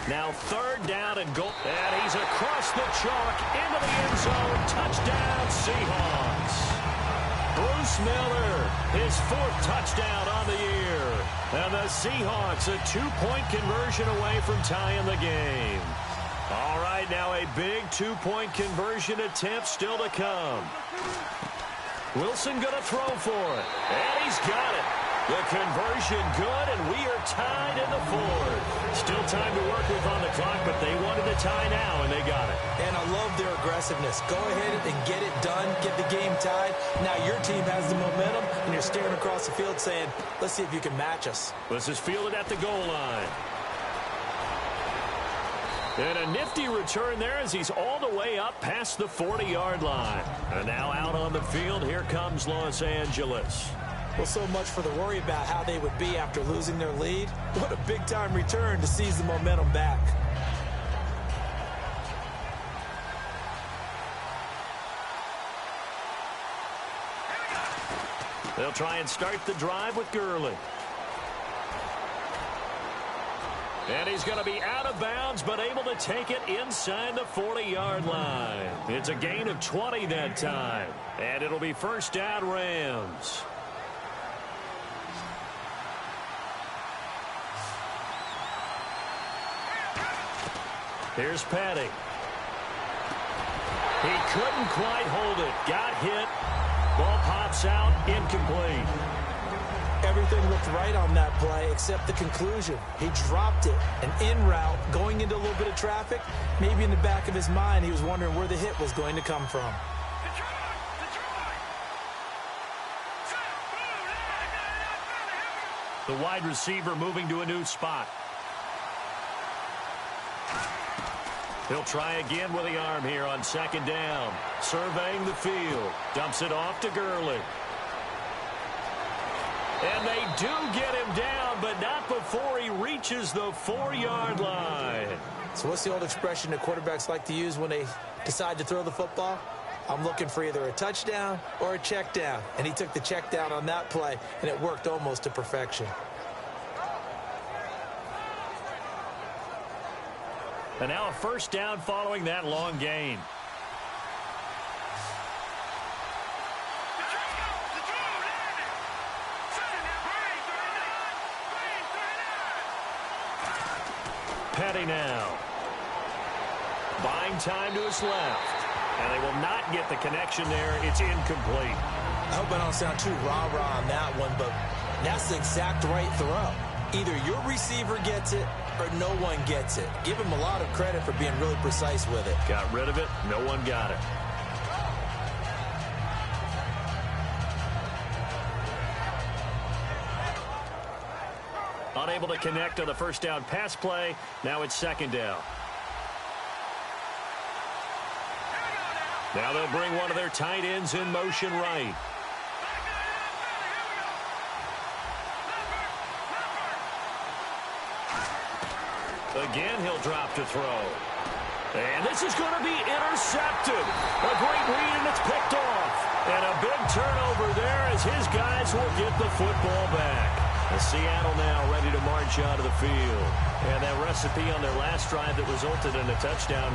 Now 3rd down and goal. And he's across the chalk into the end zone. Touchdown, Seahawks. Bruce Miller, his 4th touchdown on the year. And the Seahawks a 2-point conversion away from tying the game. All right, now a big 2-point conversion attempt still to come. Wilson going to throw for it. And he's got it. The conversion good, and we are tied in the 4th. Still time to work with on the clock, but they wanted to tie now, and they got it. And I love their aggressiveness. Go ahead and get it done, get the game tied. Now your team has the momentum, and you're staring across the field saying, let's see if you can match us. This is fielded at the goal line. And a nifty return there as he's all the way up past the 40-yard line. And now out on the field, here comes Los Angeles. Well, so much for the worry about how they would be after losing their lead. What a big-time return to seize the momentum back. They'll try and start the drive with Gurley. And he's going to be out of bounds, but able to take it inside the 40-yard line. It's a gain of 20 that time. And it'll be 1st down, Rams. Here's Petty. He couldn't quite hold it. Got hit. Ball pops out. Incomplete. Everything looked right on that play except the conclusion. He dropped it. An in route going into a little bit of traffic. Maybe in the back of his mind he was wondering where the hit was going to come from. The wide receiver moving to a new spot. He'll try again with the arm here on second down. Surveying the field. Dumps it off to Gurley. And they do get him down, but not before he reaches the 4-yard line. So what's the old expression that quarterbacks like to use when they decide to throw the football? I'm looking for either a touchdown or a check down. And he took the check down on that play, and it worked almost to perfection. And now a first down following that long gain. Petty now. Buying time to his left. And they will not get the connection there. It's incomplete. I hope I don't sound too rah-rah on that one, but that's the exact right throw. Either your receiver gets it or no one gets it. Give him a lot of credit for being really precise with it. Got rid of it. No one got it. Unable to connect on the first down pass play. Now it's second down. Now they'll bring one of their tight ends in motion right. Again, he'll drop to throw. And this is going to be intercepted. A great read, and it's picked off. And a big turnover there as his guys will get the football back. And Seattle now ready to march out of the field. And that recipe on their last drive that resulted in a touchdown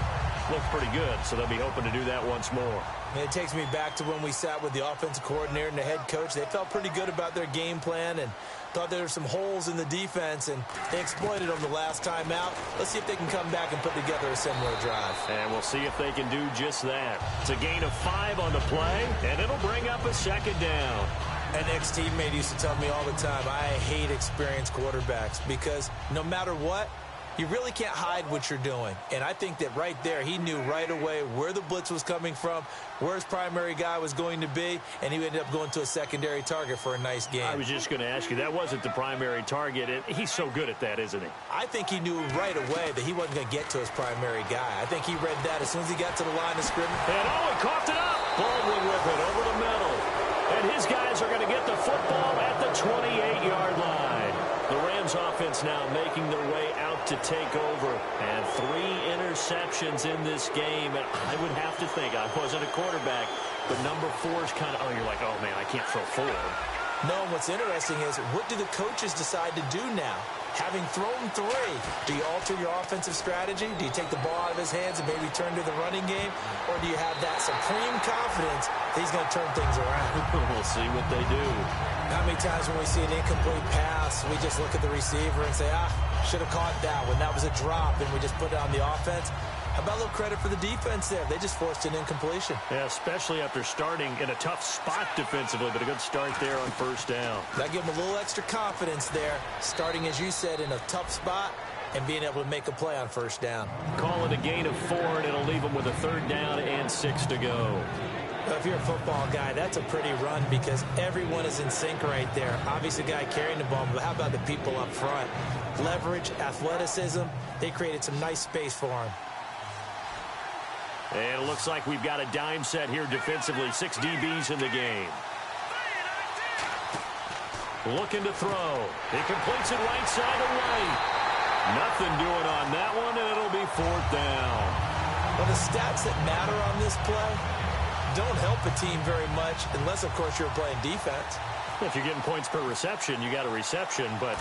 looked pretty good, so they'll be hoping to do that once more. And it takes me back to when we sat with the offensive coordinator and the head coach. They felt pretty good about their game plan and thought there were some holes in the defense, and they exploited them the last time out. Let's see if they can come back and put together a similar drive. And we'll see if they can do just that. It's a gain of 5 on the play, and it'll bring up a second down. An ex-teammate used to tell me all the time, I hate experienced quarterbacks because no matter what, you really can't hide what you're doing. And I think that right there, he knew right away where the blitz was coming from, where his primary guy was going to be, and he ended up going to a secondary target for a nice game. I was just going to ask you, that wasn't the primary target, and he's so good at that, isn't he? I think he knew right away that he wasn't going to get to his primary guy. I think he read that as soon as he got to the line of scrimmage. And he coughed it up. Baldwin with it over the middle. And his guys are going to get the football at the 28-yard line. The Rams offense now making their way out to take over. And 3 interceptions in this game. And I would have to think, I wasn't a quarterback, but number 4 is kind of, you're like, oh, man, I can't throw 4. No, and what's interesting is, what do the coaches decide to do now? Having thrown 3, do you alter your offensive strategy? Do you take the ball out of his hands and maybe turn to the running game? Or do you have that supreme confidence that he's going to turn things around? We'll see what they do. How many times when we see an incomplete pass, we just look at the receiver and say, should have caught that one. That was a drop, and we just put it on the offense. How about a little credit for the defense there? They just forced an incompletion. Yeah, especially after starting in a tough spot defensively, but a good start there on first down. That gave them a little extra confidence there, starting, as you said, in a tough spot and being able to make a play on first down. Call it a gain of 4, and it'll leave them with a 3rd down and 6 to go. Well, if you're a football guy, that's a pretty run because everyone is in sync right there. Obviously, the guy carrying the ball, but how about the people up front? Leverage, athleticism, they created some nice space for him. And it looks like we've got a dime set here defensively. 6 DBs in the game. Looking to throw. He completes it right side to right. Nothing doing on that one, and it'll be 4th down. Well, the stats that matter on this play don't help a team very much unless, of course, you're playing defense. If you're getting points per reception, you got a reception, but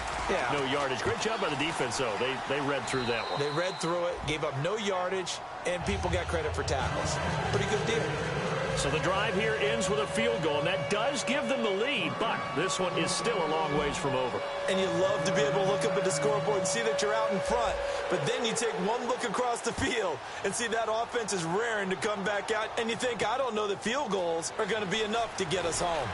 no yardage. Great job by the defense, though. They read through that one. They read through it, gave up no yardage, and people got credit for tackles. Pretty good deal. So the drive here ends with a field goal, and that does give them the lead, but this one is still a long ways from over. And you love to be able to look up at the scoreboard and see that you're out in front, but then you take one look across the field and see that offense is raring to come back out, and you think, I don't know that field goals are going to be enough to get us home.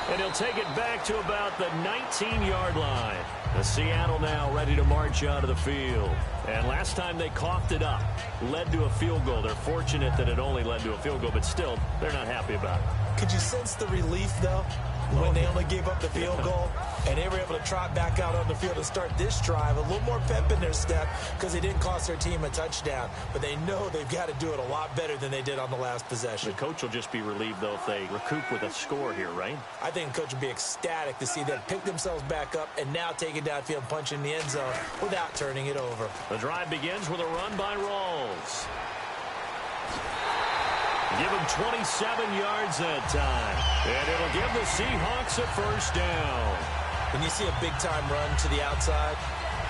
And he'll take it back to about the 19-yard line. The Seattle now ready to march out of the field. And last time they coughed it up, led to a field goal. They're fortunate that it only led to a field goal, but still, they're not happy about it. Could you sense the relief, though? when they only gave up the field goal, and they were able to trot back out on the field and start this drive. A little more pep in their step because they didn't cost their team a touchdown. But they know they've got to do it a lot better than they did on the last possession. The coach will just be relieved, though, if they recoup with a score here, right? I think the coach will be ecstatic to see them pick themselves back up and now take it downfield and punch in the end zone without turning it over. The drive begins with a run by Rawls. Give him 27 yards that time. And it'll give the Seahawks a first down. When you see a big-time run to the outside,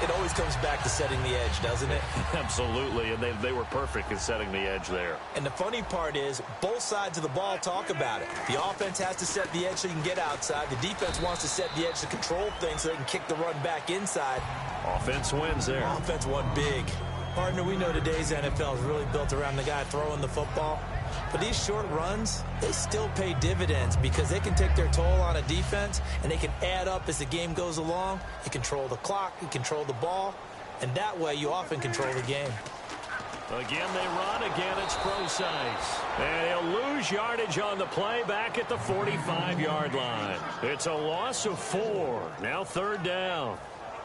it always comes back to setting the edge, doesn't it? Absolutely, and they were perfect in setting the edge there. And the funny part is, both sides of the ball talk about it. The offense has to set the edge so you can get outside. The defense wants to set the edge to control things so they can kick the run back inside. Offense wins there. Offense won big. Partner, we know today's NFL is really built around the guy throwing the football. But these short runs, they still pay dividends because they can take their toll on a defense and they can add up as the game goes along. You control the clock, you control the ball, and that way you often control the game. Again, they run. Again, it's Procise. And he'll lose yardage on the play back at the 45-yard line. It's a loss of 4. Now third down.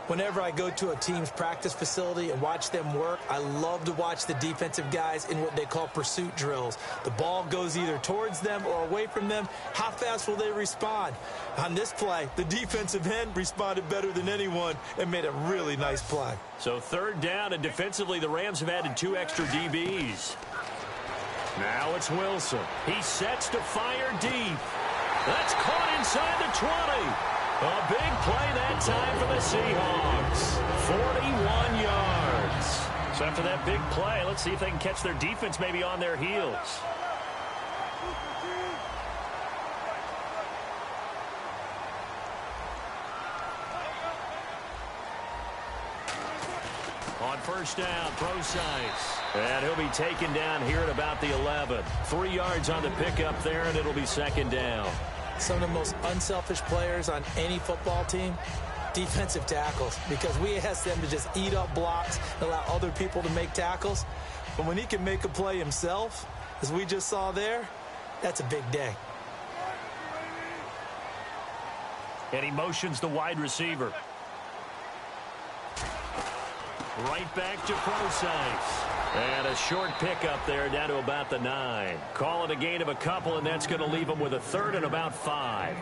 Whenever I go to a team's practice facility and watch them work, I love to watch the defensive guys in what they call pursuit drills. The ball goes either towards them or away from them. How fast will they respond? On this play, the defensive end responded better than anyone and made a really nice play. So third down, and defensively, the Rams have added 2 extra DBs. Now it's Wilson. He sets to fire deep. That's caught inside the 20. A big play that time for the Seahawks. 41 yards. So after that big play, let's see if they can catch their defense maybe on their heels. On first down, Procise. And he'll be taken down here at about the 11. 3 yards on the pickup there, and it'll be second down. Some of the most unselfish players on any football team, defensive tackles, because we ask them to just eat up blocks and allow other people to make tackles. But when he can make a play himself, as we just saw there, that's a big day. And he motions the wide receiver. Right back to Procise. And a short pickup there down to about the 9. Call it a gain of a couple, and that's going to leave them with a third and about 5.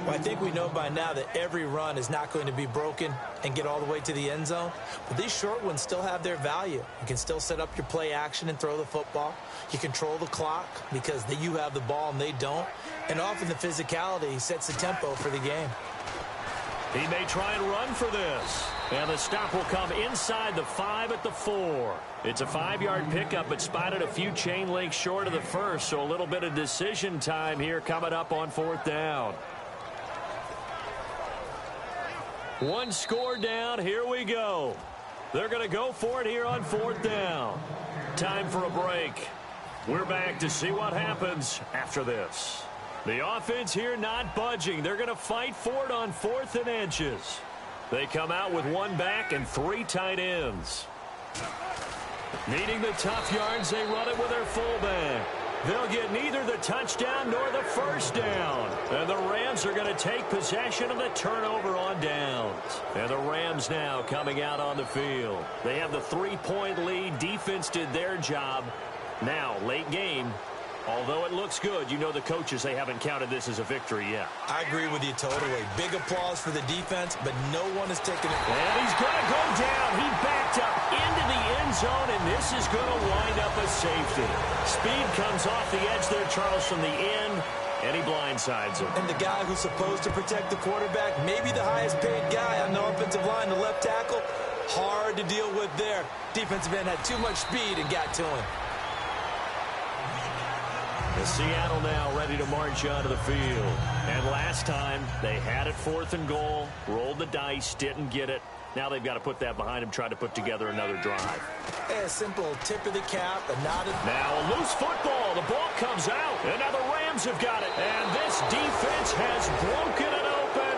Well, I think we know by now that every run is not going to be broken and get all the way to the end zone. But these short ones still have their value. You can still set up your play action and throw the football. You control the clock because you have the ball and they don't. And often the physicality sets the tempo for the game. He may try and run for this. And the stop will come inside the 5 at the 4. It's a 5-yard pickup, but spotted a few chain links short of the first, so a little bit of decision time here coming up on fourth down. One score down. Here we go. They're going to go for it here on fourth down. Time for a break. We're back to see what happens after this. The offense here not budging. They're going to fight for it on 4th and inches. They come out with 1 back and 3 tight ends. Needing the tough yards, they run it with their fullback. They'll get neither the touchdown nor the first down. And the Rams are going to take possession of the turnover on downs. And the Rams now coming out on the field. They have the 3-point lead. Defense did their job. Now, late game. Although it looks good, you know the coaches, they haven't counted this as a victory yet. I agree with you totally. Big applause for the defense, but no one is taking it. And he's going to go down. He backed up into the end zone, and this is going to wind up a safety. Speed comes off the edge there, Charles, from the end, and he blindsides him. And the guy who's supposed to protect the quarterback, maybe the highest paid guy on the offensive line, the left tackle, hard to deal with there. Defensive end had too much speed and got to him. The Seattle now ready to march onto the field. And last time, they had it 4th and goal, rolled the dice, didn't get it. Now they've got to put that behind them, try to put together another drive. A simple tip of the cap, a nod. Now a loose football. The ball comes out. And now the Rams have got it. And this defense has broken it open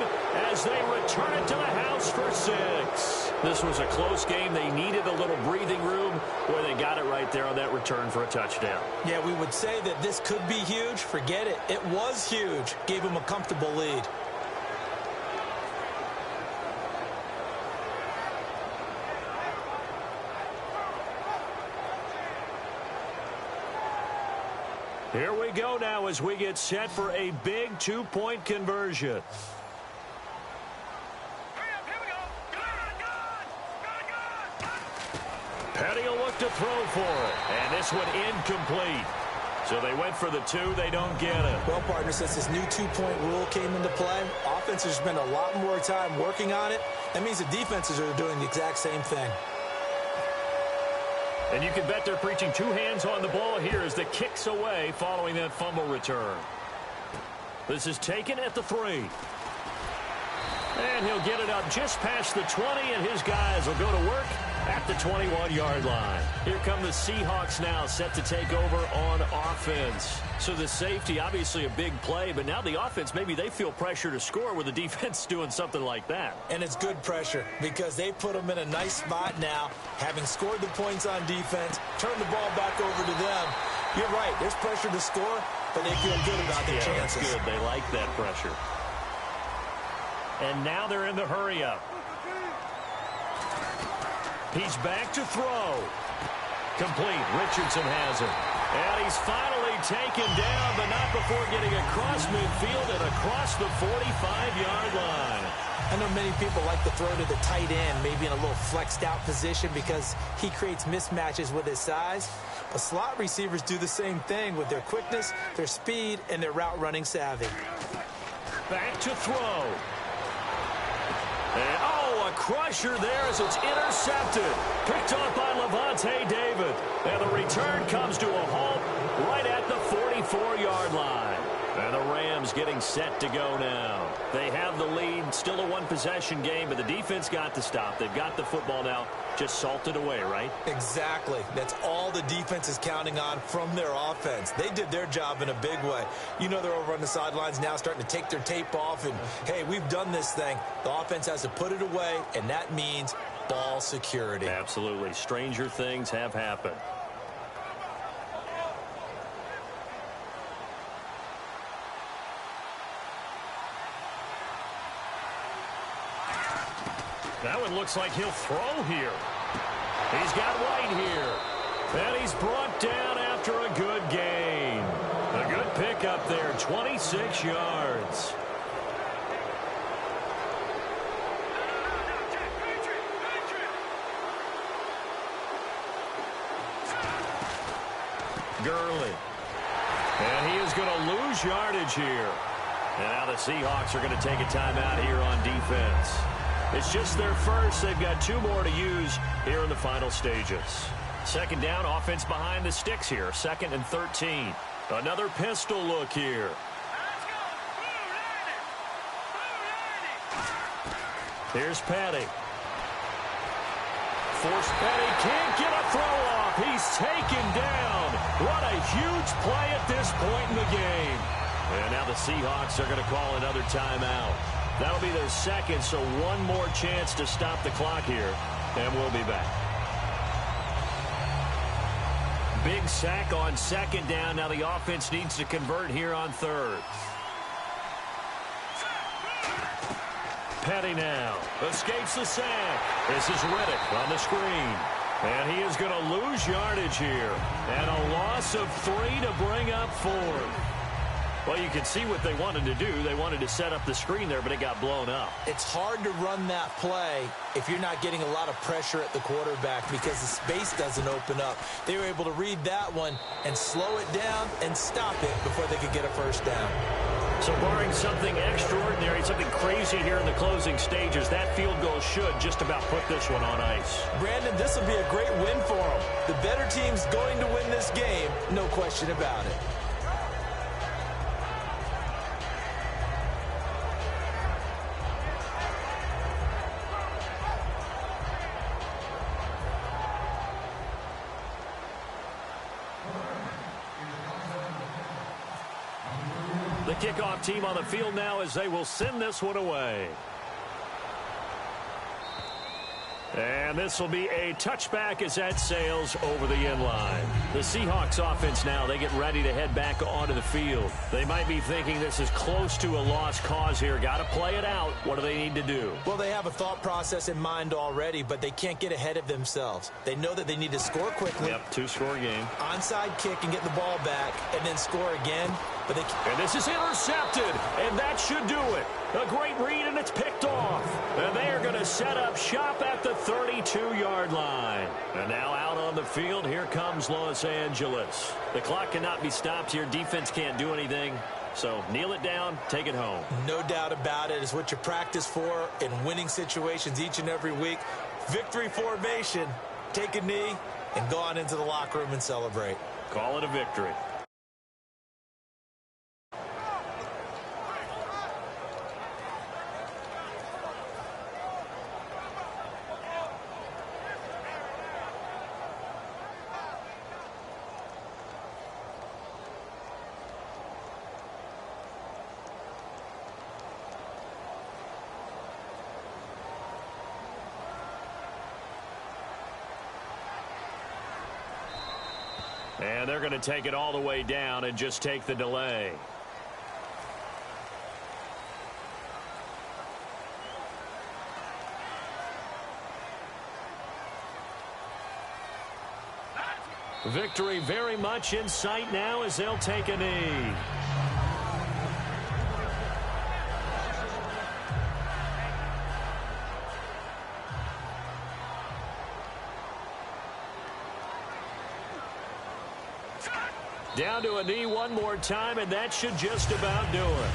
as they return it to the house for 6. This was a close game. They needed a little breathing room. Boy, they got it right there on that return for a touchdown. Yeah, we would say that this could be huge. Forget it. It was huge. Gave them a comfortable lead. Here we go now as we get set for a big two-point conversion. Petty will look to throw for it. And this one incomplete. So they went for the two. They don't get it. Well, partner, since this new two-point rule came into play, offenses spend a lot more time working on it. That means the defenses are doing the exact same thing. And you can bet they're preaching two hands on the ball here as the kick's away following that fumble return. This is taken at the 3. And he'll get it up just past the 20, and his guys will go to work at the 21-yard line. Here come the Seahawks now, set to take over on offense. So the safety, obviously a big play, but now the offense, maybe they feel pressure to score with the defense doing something like that. And it's good pressure because they put them in a nice spot now, having scored the points on defense, turn the ball back over to them. You're right, there's pressure to score, but they feel good about their chances. That's good. They like that pressure. And now they're in the hurry-up. He's back to throw. Complete. Richardson has it. And he's finally taken down, but not before getting across midfield and across the 45-yard line. I know many people like to throw to the tight end, maybe in a little flexed-out position because he creates mismatches with his size. But slot receivers do the same thing with their quickness, their speed, and their route-running savvy. Back to throw. And, a crusher there as it's intercepted. Picked off by Levante David. And the return comes to a halt right at the 44-yard line. And the Rams getting set to go now. They have the lead. Still a one-possession game, but the defense got to stop. They've got the football now. Just salted away, right? Exactly. That's all the defense is counting on from their offense. They did their job in a big way. You know they're over on the sidelines now starting to take their tape off and, hey, we've done this thing. The offense has to put it away, and that means ball security. Absolutely. Stranger things have happened. That one looks like he'll throw here. He's got White here. And he's brought down after a good gain. A good pickup there, 26 yards. Gurley. And he is going to lose yardage here. And now the Seahawks are going to take a timeout here on defense. It's just their first. They've got two more to use here in the final stages. Second down, offense behind the sticks here. 2nd and 13. Another pistol look here. Here's Petty. Forced Petty, can't get a throw off. He's taken down. What a huge play at this point in the game. And now the Seahawks are going to call another timeout. That'll be their second, so one more chance to stop the clock here, and we'll be back. Big sack on 2nd down. Now the offense needs to convert here on 3rd. Petty now escapes the sack. This is Riddick on the screen. And he is going to lose yardage here. And a loss of 3 to bring up 4th. Well, you can see what they wanted to do. They wanted to set up the screen there, but it got blown up. It's hard to run that play if you're not getting a lot of pressure at the quarterback because the space doesn't open up. They were able to read that one and slow it down and stop it before they could get a first down. So barring something extraordinary, something crazy here in the closing stages, that field goal should just about put this one on ice. Brandon, this will be a great win for them. The better team's going to win this game, no question about it. The kickoff team on the field now as they will send this one away. And this will be a touchback as that sails over the end line. The Seahawks offense now, they get ready to head back onto the field. They might be thinking this is close to a lost cause here. Got to play it out. What do they need to do? Well, they have a thought process in mind already, but they can't get ahead of themselves. They know that they need to score quickly. Yep, two-score game. Onside kick and get the ball back, and then score again. But and this is intercepted, and that should do it. A great read, and it's picked off. And they are going to set up shop at the 32-yard line. And now out on the field, here comes Los Angeles. The clock cannot be stopped here. Defense can't do anything. So kneel it down, take it home. No doubt about it. It's what you practice for in winning situations each and every week. Victory formation. Take a knee and go on into the locker room and celebrate. Call it a victory. And they're going to take it all the way down and just take the delay. Victory very much in sight now as they'll take a knee. Down to a knee one more time, and that should just about do it.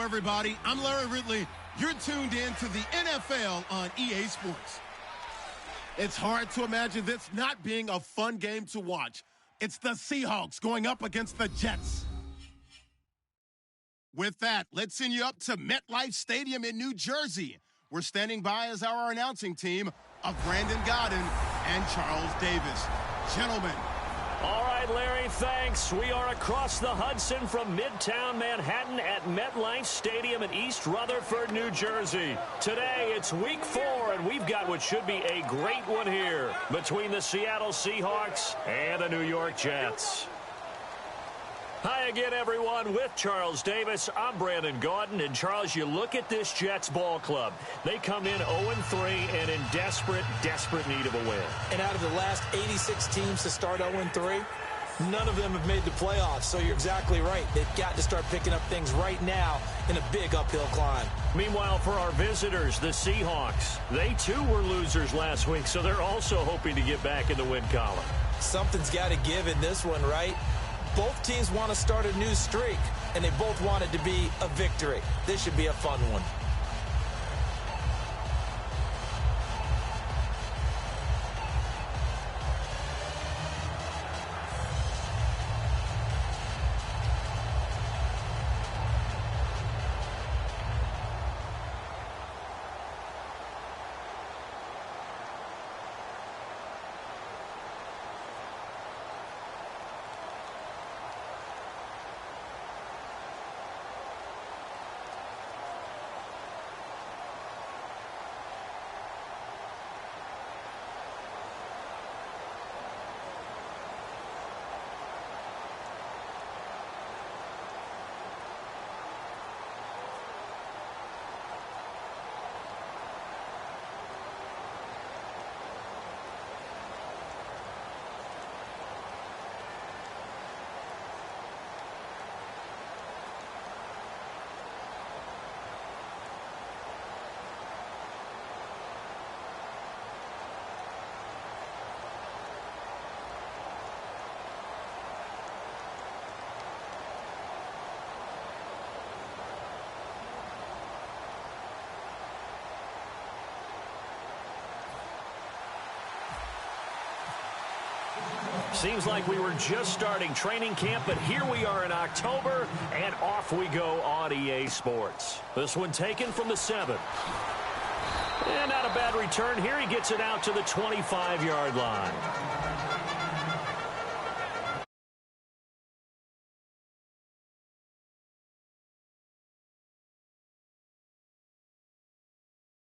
everybody. I'm Larry Ridley. You're tuned in to the NFL on EA Sports. It's hard to imagine this not being a fun game to watch. It's the Seahawks going up against the Jets. With that, let's send you up to MetLife Stadium in New Jersey. We're standing by as our announcing team of Brandon Godden and Charles Davis. Gentlemen. All right, Larry, thanks. We are across the Hudson from Midtown Manhattan at MetLife Stadium in East Rutherford, New Jersey. Today, it's week 4, and we've got what should be a great one here between the Seattle Seahawks and the New York Jets. Hi again, everyone. With Charles Davis, I'm Brandon Gaudin. And, Charles, you look at this Jets ball club. They come in 0-3 and in desperate need of a win. And out of the last 86 teams to start 0-3, none of them have made the playoffs. So you're exactly right. They've got to start picking up things right now in a big uphill climb. Meanwhile, for our visitors, the Seahawks, they too were losers last week, so they're also hoping to get back in the win column. Something's got to give in this one, right? Both teams want to start a new streak, and they both want it to be a victory. This should be a fun one. Seems like we were just starting training camp, but here we are in October, and off we go on EA Sports. This one taken from the 7. And not a bad return here. He gets it out to the 25-yard line.